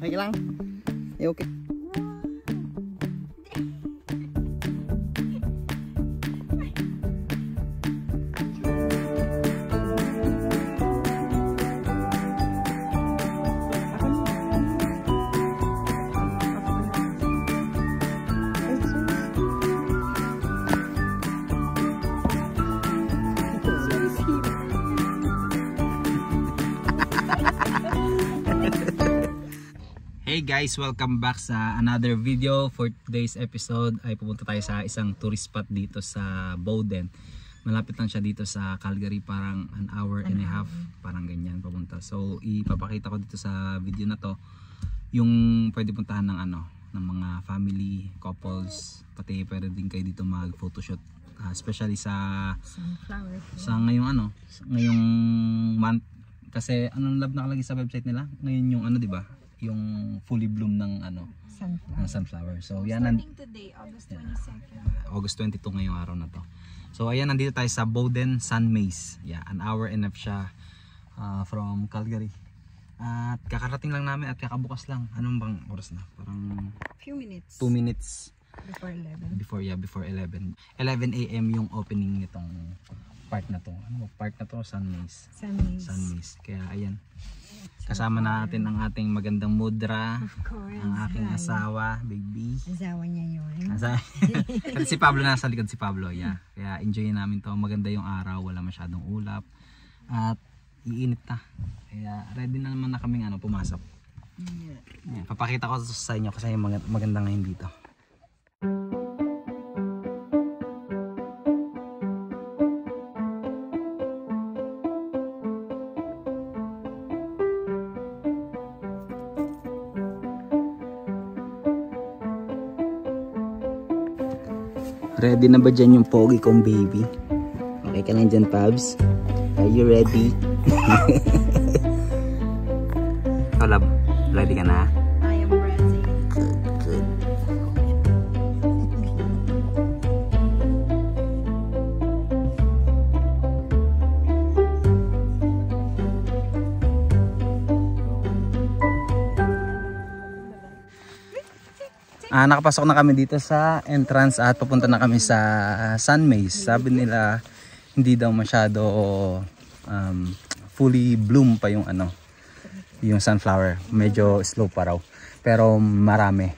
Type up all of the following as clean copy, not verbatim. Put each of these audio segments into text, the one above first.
Okay lang? Okay. Hey guys, welcome back sa another video. For today's episode ay pupunta tayo sa isang tourist spot dito sa Bowden. Malapit lang siya dito sa Calgary, parang an hour and a half, parang ganyan papunta. So ipapakita ko dito sa video na to yung pwede puntahan ng ng mga family, couples, pati pwede din kayo dito mag photoshoot, especially sa ngayong ngayong month, kasi anong love nakalagay sa website nila ngayon, yung di ba, yung fully bloom ng sunflower. So yan, starting today, August 22nd. August 22 ngayong araw na to. So ayan, nandito tayo sa Bowden Sun Maze. Yeah, an hour and a half siya from Calgary. At kakarating lang namin at kakabukas lang. Anong bang oras na? Parang Few minutes. 2 minutes Before 11. before 11. 11 AM yung opening nitong part na to. Ano part na to? Sun Maze. Sun Maze. Kaya ayan, kasama natin ang ating magandang mudra, ang aking asawa, baby. Asawa niya yun. Kasi si Pablo nasa likod, si Pablo. Yeah. Kaya enjoy namin to. Maganda yung araw, wala masyadong ulap. At iinit na. Kaya ready na naman na kaming pumasok. Yeah. Papakita ko sa inyo kasi maganda ngayon dito. Ready na ba dyan yung pogi kong baby? Okay ka lang dyan, Pabs? Are you ready? Love, ready ka na? I am ready. Good. Nakapasok na kami dito sa entrance at papunta na kami sa Sun Maze. Sabi nila hindi daw masyado fully bloom pa yung yung sunflower. Medyo slow pa raw. Pero marami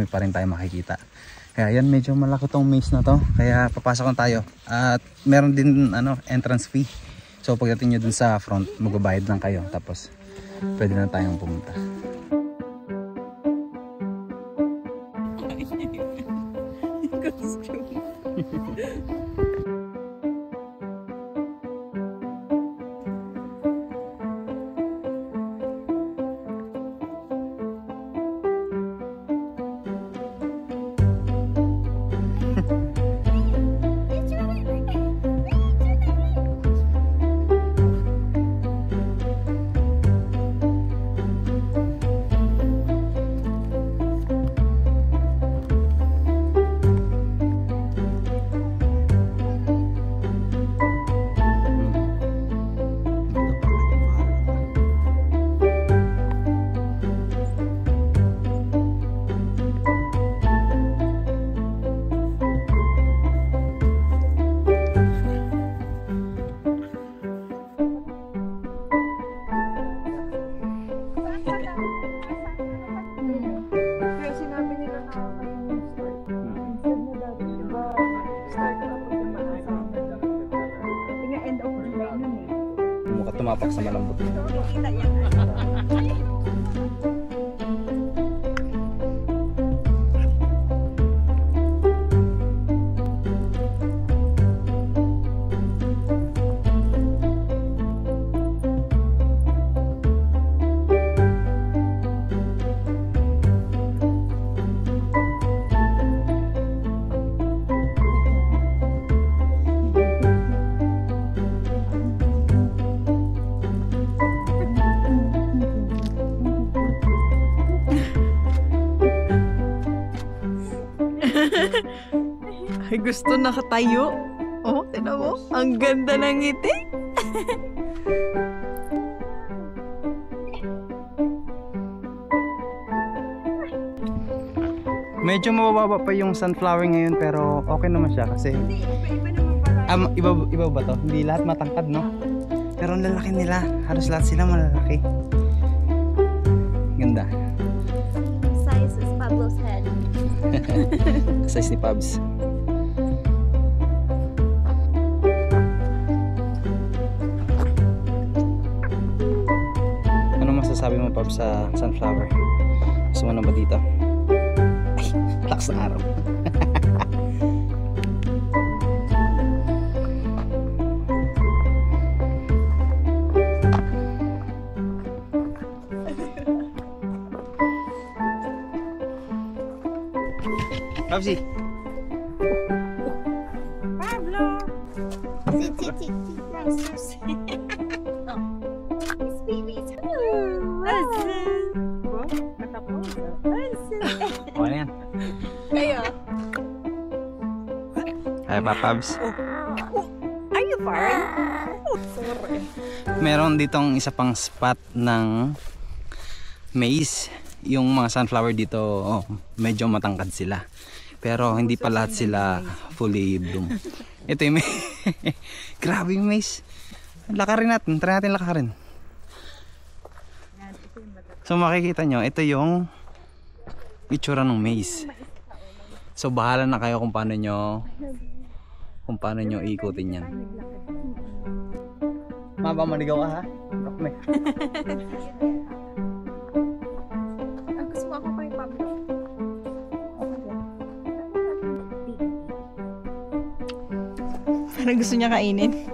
pa rin tayo makikita. Kaya yan, medyo malaki tong maze na to. Kaya papasok na tayo. At meron din entrance fee. So pagdating nyo dun sa front, magbabayad lang kayo. Tapos pwede na tayong pumunta. Tumapak sa malambot. Ay, gusto nakatayo. Oh, tignan mo. Ang ganda ng ngiti. Medyo mababa pa yung sunflower ngayon pero okay naman siya kasi iba ba to? Hindi lahat matangkad, no? Pero ang lalaki nila, halos lahat sila malalaki. Ganda. Size is Pablo's head. Size ni Pabs. Ano masasabi mo, Pabs, sa sunflower? Gusto mo na ba dito? Ay, lakas ng araw. Pabsi. Pablo! Miss babies. O, ano yan? Kayo. Ay pa, Pabs. Are you fine? Sorry. Meron ditong isa pang spot ng maize. Yung mga sunflower dito, medyo matangkad sila. Pero hindi pa lahat sila fully bloom. Ito yung grabe yung maize. Lakarin natin, try natin lakarin. So makikita nyo, ito yung itsura ng maize. So bahala na kayo kung paano nyo ikutin yan. Maba, manigaw ka ha? Gusto mo ako kay Pablo. Parang gusto niya kainin.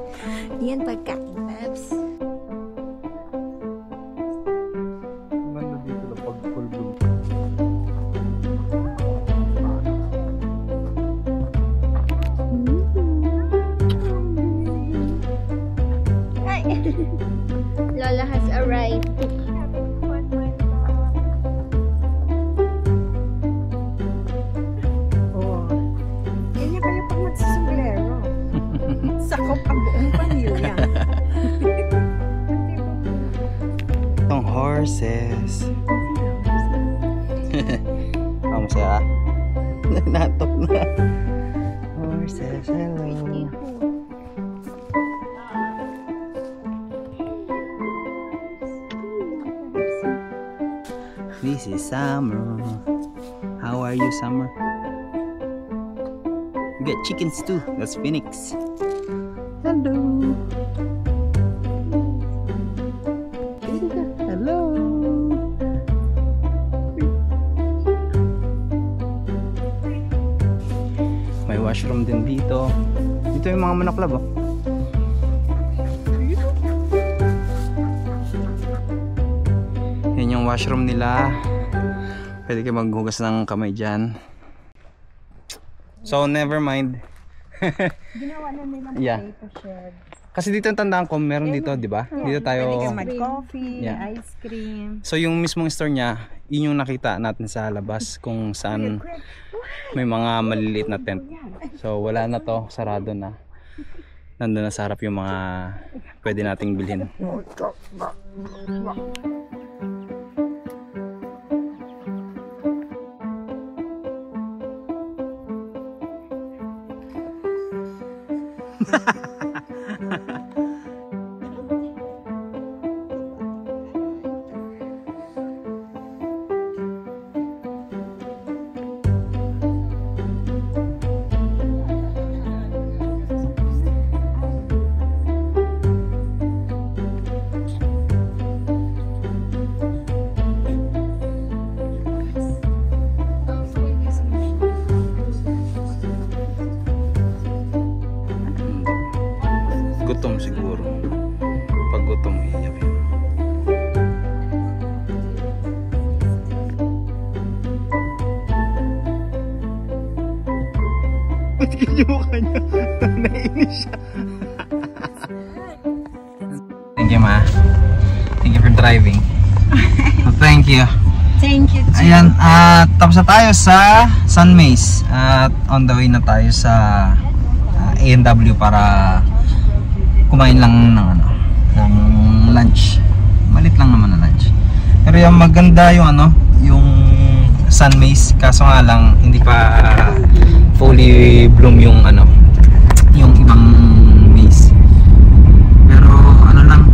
Yan pagkain, Babs. Ganda dito na pag full bloom. Hi! Lola has arrived. Yan niya pala pag magsusumblero. Sakop ang buong pamilya. Itong horses. Masaya. Natok na. Horses, hello. This is Summer. How are you, Summer? We got chickens too. That's Phoenix. Hello. Hello. May washroom din dito. Dito yung mga manaklab, oh. Yan yung washroom nila. Pwede kayo maghugas ng kamay dyan. So never mind. Ginawa na nila Yeah. potato shed. Kasi dito ang tandaan ko, meron dito, di ba? Dito Pwede tayo. ka mag-coffee, Yeah. ice cream. So yung mismong store niya, yun yung nakita natin sa labas kung saan may mga maliliit na tent. So wala na to, sarado na. Nandun na sa harap yung mga pwede nating bilhin. Gutom siguro. Pag gutom, iiyak yun. Ba't yung mukha niya? Nainis siya. Thank you, ma. Thank you for driving. Thank you. Thank you. Ayan, tapos na tayo sa Sun Maze. At on the way na tayo sa A&W para kumain lang ng lunch. Malit lang naman na lunch. Pero yung maganda yung yung sun maze, kaso nga lang hindi pa fully bloom yung ano, yung ibang maze. Pero ano lang,